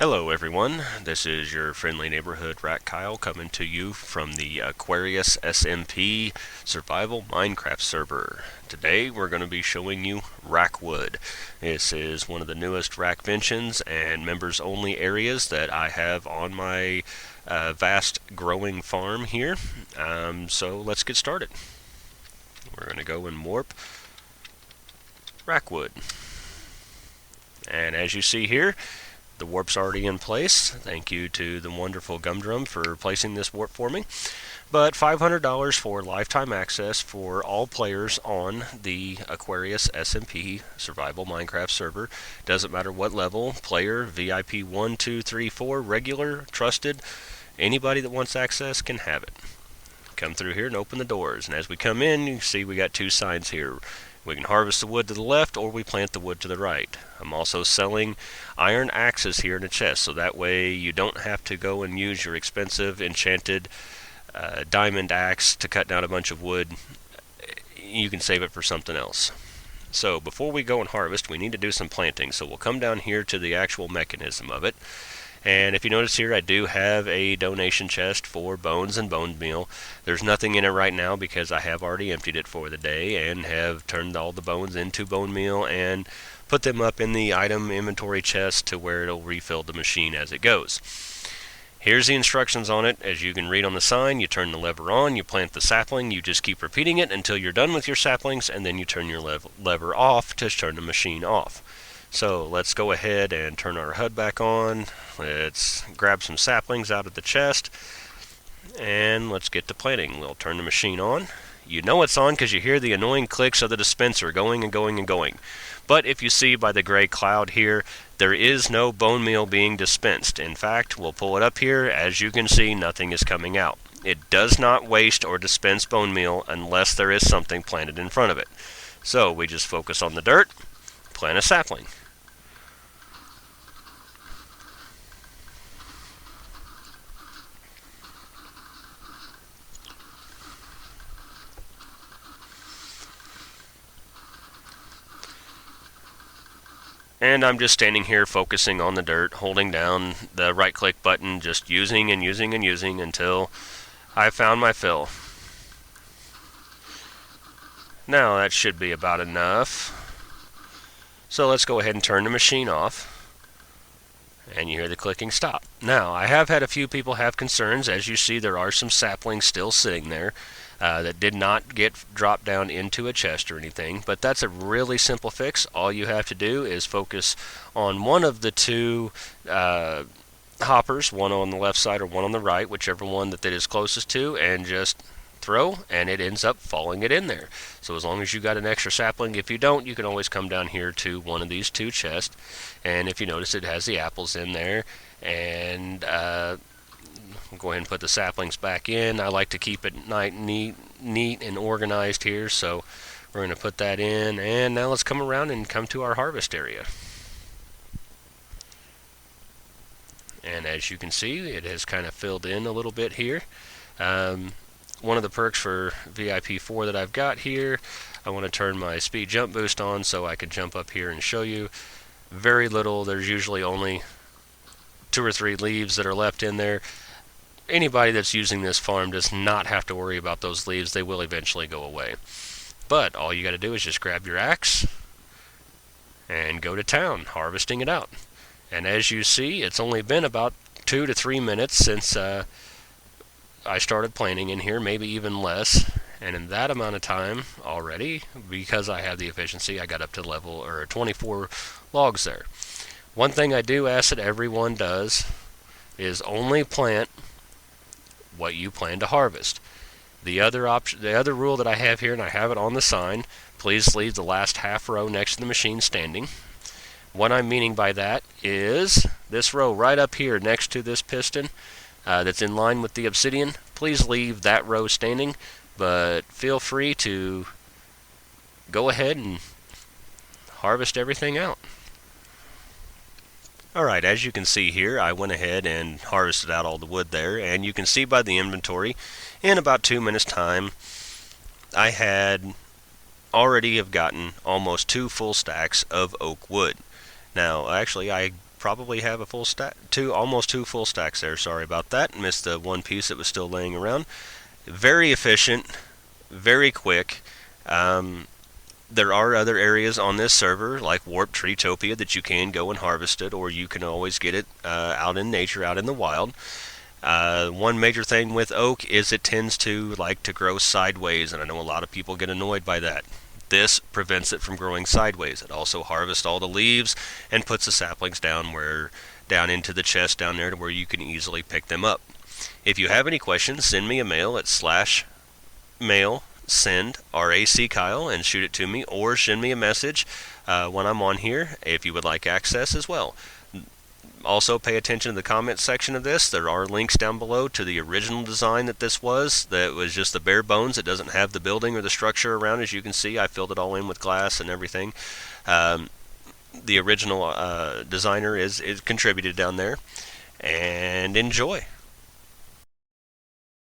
Hello everyone, this is your friendly neighborhood Rat Kyle coming to you from the Aquarius SMP Survival Minecraft server. Today we're going to be showing you RACKWood. This is one of the newest rackventions and members only areas that I have on my vast growing farm here. So let's get started. We're going to go and warp RACKWood. And as you see here, the warp's already in place. Thank you to the wonderful Gumdrum for placing this warp for me. But $500 for lifetime access for all players on the Aquarius SMP Survival Minecraft server. Doesn't matter what level, player, VIP 1, 2, 3, 4, regular, trusted, anybody that wants access can have it. Come through here and open the doors. And as we come in, you see we got two signs here. We can harvest the wood to the left, or we plant the wood to the right. I'm also selling iron axes here in a chest, so that way you don't have to go and use your expensive enchanted diamond axe to cut down a bunch of wood. You can save it for something else. So before we go and harvest, we need to do some planting. So we'll come down here to the actual mechanism of it. And if you notice here, I do have a donation chest for bones and bone meal. There's nothing in it right now because I have already emptied it for the day and have turned all the bones into bone meal and put them up in the item inventory chest to where it'll refill the machine as it goes. Here's the instructions on it. As you can read on the sign, you turn the lever on, you plant the sapling, you just keep repeating it until you're done with your saplings, and then you turn your lever off to turn the machine off. So let's go ahead and turn our HUD back on. Let's grab some saplings out of the chest and let's get to planting. We'll turn the machine on. You know it's on because you hear the annoying clicks of the dispenser going and going and going. But if you see by the gray cloud here, there is no bone meal being dispensed. In fact, we'll pull it up here. As you can see, nothing is coming out. It does not waste or dispense bone meal unless there is something planted in front of it. So we just focus on the dirt, plant a sapling. And I'm just standing here focusing on the dirt, holding down the right click button, just using and using and using until I found my fill. Now that should be about enough. So let's go ahead and turn the machine off. And you hear the clicking stop. Now, I have had a few people have concerns. As you see, there are some saplings still sitting there that did not get dropped down into a chest or anything. But that's a really simple fix. All you have to do is focus on one of the two hoppers, one on the left side or one on the right, whichever one that is closest to, and just throw, and it ends up falling it in there. So as long as you got an extra sapling, if you don't, you can always come down here to one of these two chests, and if you notice, it has the apples in there. And we'll go ahead and put the saplings back in. I like to keep it neat and organized here, so we're going to put that in. And now let's come around and come to our harvest area. And as you can see, it has kind of filled in a little bit here. One of the perks for VIP 4 that I've got here, I want to turn my speed jump boost on so I can jump up here and show you. Very little, there's usually only 2 or 3 leaves that are left in there. Anybody that's using this farm does not have to worry about those leaves. They will eventually go away. But all you got to do is just grab your axe and go to town, harvesting it out. And as you see, it's only been about 2 to 3 minutes since I started planting in here, maybe even less, and in that amount of time already, because I have the efficiency, I got up to level or 24 logs there. One thing I do ask that everyone does is only plant what you plan to harvest. The other rule that I have here, and I have it on the sign, please leave the last half row next to the machine standing. What I'm meaning by that is this row right up here next to this piston that's in line with the obsidian, please leave that row standing, but feel free to go ahead and harvest everything out. Alright, as you can see here, I went ahead and harvested out all the wood there, and you can see by the inventory, in about 2 minutes time, I had already have gotten almost 2 full stacks of oak wood. Now, actually, I probably have a full stack, almost two full stacks there. Sorry about that. Missed the one piece that was still laying around. Very efficient, very quick. There are other areas on this server, like Warp Treetopia, that you can go and harvest it, or you can always get it out in nature, out in the wild. One major thing with oak is it tends to like to grow sideways, and I know a lot of people get annoyed by that. This prevents it from growing sideways. It also harvests all the leaves and puts the saplings down into the chest down there to where you can easily pick them up. If you have any questions, send me a mail at /mail send RAC Kyle and shoot it to me, or send me a message when I'm on here if you would like access as well. Also, pay attention to the comments section of this. There are links down below to the original design that was just the bare bones. It doesn't have the building or the structure around. As you can see, I filled it all in with glass and everything. The original designer is contributed down there. And enjoy.